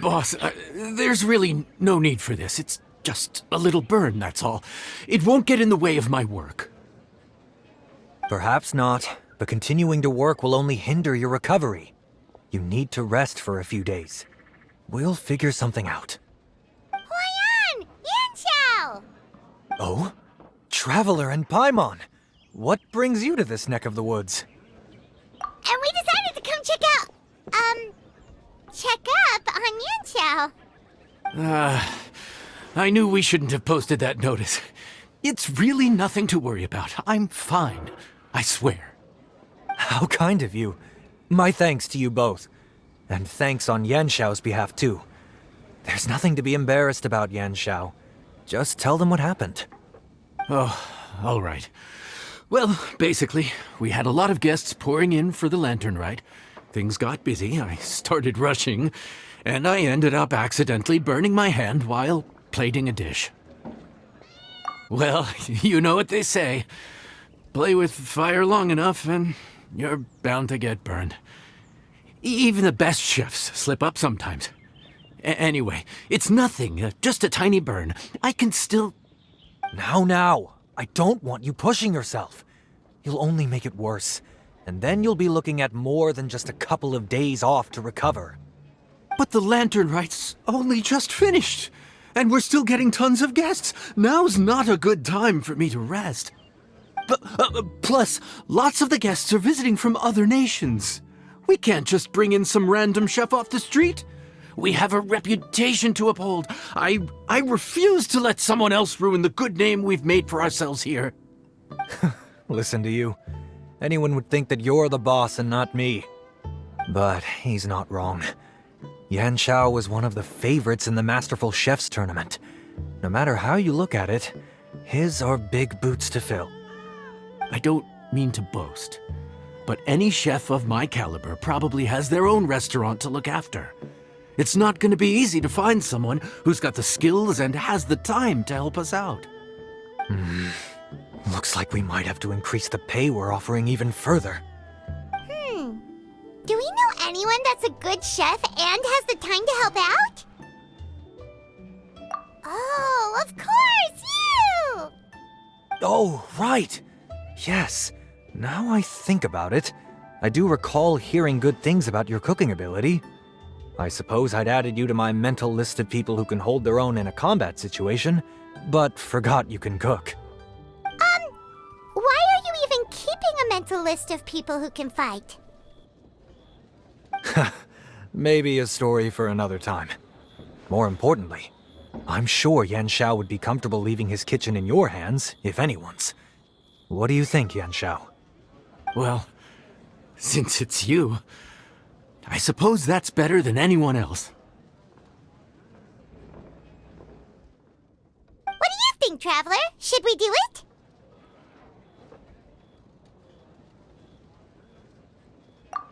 Boss, there's really no need for this. It's just a little burn, that's all. It won't get in the way of my work. Perhaps not, but continuing to work will only hinder your recovery. You need to rest for a few days. We'll figure something out. Huayan! Yanxiao! Oh? Traveler and Paimon! What brings you to this neck of the woods? And we decided to come check up on Yanxiao. I knew we shouldn't have posted that notice. It's really nothing to worry about. I'm fine. I swear. How kind of you. My thanks to you both. And thanks on Yanxiao's behalf, too. There's nothing to be embarrassed about, Yanxiao. Just tell them what happened. Oh, all right. Well, basically, we had a lot of guests pouring in for the lantern ride. Things got busy, I started rushing, and I ended up accidentally burning my hand while plating a dish. Well, you know what they say. Play with fire long enough and you're bound to get burned. Even the best chefs slip up sometimes. Anyway, it's nothing, just a tiny burn. I can still... Now. I don't want you pushing yourself. You'll only make it worse. And then you'll be looking at more than just a couple of days off to recover. But the lantern ride's only just finished. And we're still getting tons of guests. Now's not a good time for me to rest. Plus, lots of the guests are visiting from other nations. We can't just bring in some random chef off the street. We have a reputation to uphold. I refuse to let someone else ruin the good name we've made for ourselves here. Listen to you. Anyone would think that you're the boss and not me. But he's not wrong. Yanxiao was one of the favorites in the Masterful Chefs tournament. No matter how you look at it, his are big boots to fill. I don't mean to boast, but any chef of my caliber probably has their own restaurant to look after. It's not going to be easy to find someone who's got the skills and has the time to help us out. Looks like we might have to increase the pay we're offering even further. Do we know anyone that's a good chef and has the time to help out? Oh, of course, you! Oh, right. Yes. Now I think about it, I do recall hearing good things about your cooking ability. I suppose I'd added you to my mental list of people who can hold their own in a combat situation, but forgot you can cook. Why are you even keeping a mental list of people who can fight? Maybe a story for another time. More importantly, I'm sure Yanxiao would be comfortable leaving his kitchen in your hands, if anyone's. What do you think, Yanxiao? Well, since it's you, I suppose that's better than anyone else. What do you think, Traveler? Should we do it?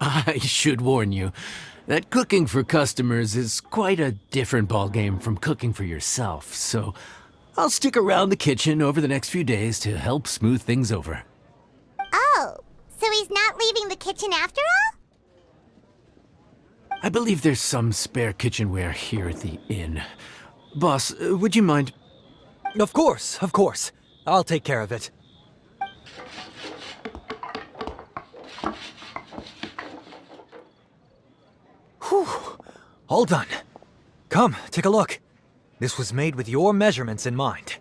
I should warn you that cooking for customers is quite a different ballgame from cooking for yourself, so I'll stick around the kitchen over the next few days to help smooth things over. Oh, so he's not leaving the kitchen after all? I believe there's some spare kitchenware here at the inn. Boss, would you mind? Of course. I'll take care of it. Whew. All done. Come, take a look. This was made with your measurements in mind.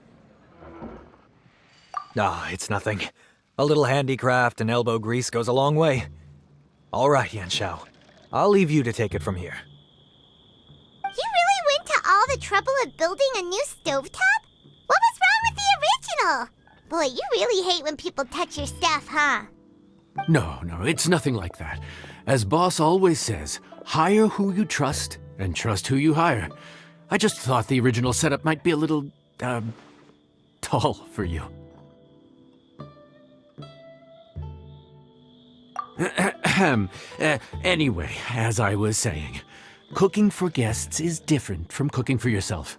It's nothing. A little handicraft and elbow grease goes a long way. All right, Yanxiao. I'll leave you to take it from here. You really went to all the trouble of building a new stovetop? What was wrong with the original? Boy, you really hate when people touch your stuff, huh? No, it's nothing like that. As Boss always says, hire who you trust and trust who you hire. I just thought the original setup might be a little, tall for you. Anyway, as I was saying, cooking for guests is different from cooking for yourself.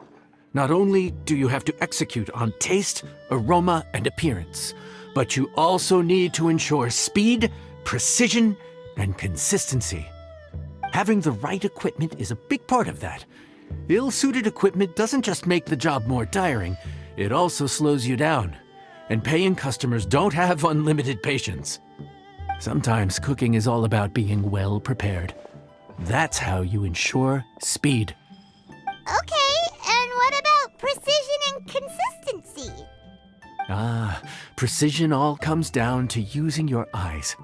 Not only do you have to execute on taste, aroma, and appearance, but you also need to ensure speed, precision, and consistency. Having the right equipment is a big part of that. Ill-suited equipment doesn't just make the job more tiring, it also slows you down. And paying customers don't have unlimited patience. Sometimes cooking is all about being well prepared. That's how you ensure speed. Okay, and what about precision and consistency? Precision all comes down to using your eyes.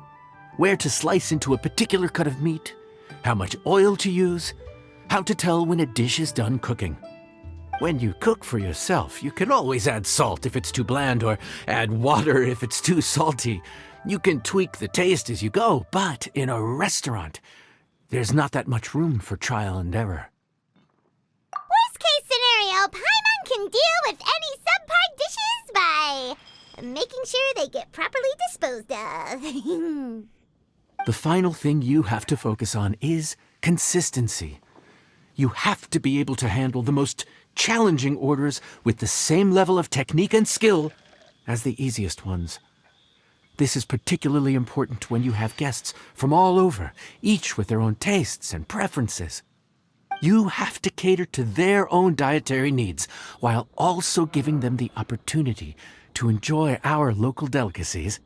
Where to slice into a particular cut of meat, how much oil to use, how to tell when a dish is done cooking. When you cook for yourself, you can always add salt if it's too bland or add water if it's too salty. You can tweak the taste as you go, but in a restaurant, there's not that much room for trial and error. Worst case scenario, Paimon can deal with any subpar dishes by making sure they get properly disposed of. The final thing you have to focus on is consistency. You have to be able to handle the most challenging orders with the same level of technique and skill as the easiest ones. This is particularly important when you have guests from all over, each with their own tastes and preferences. You have to cater to their own dietary needs while also giving them the opportunity to enjoy our local delicacies.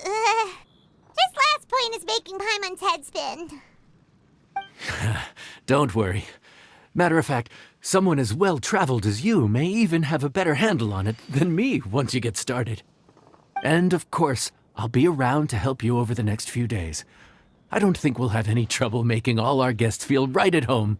This last point is making Paimon's head spin. Don't worry. Matter of fact, someone as well-traveled as you may even have a better handle on it than me once you get started. And of course, I'll be around to help you over the next few days. I don't think we'll have any trouble making all our guests feel right at home.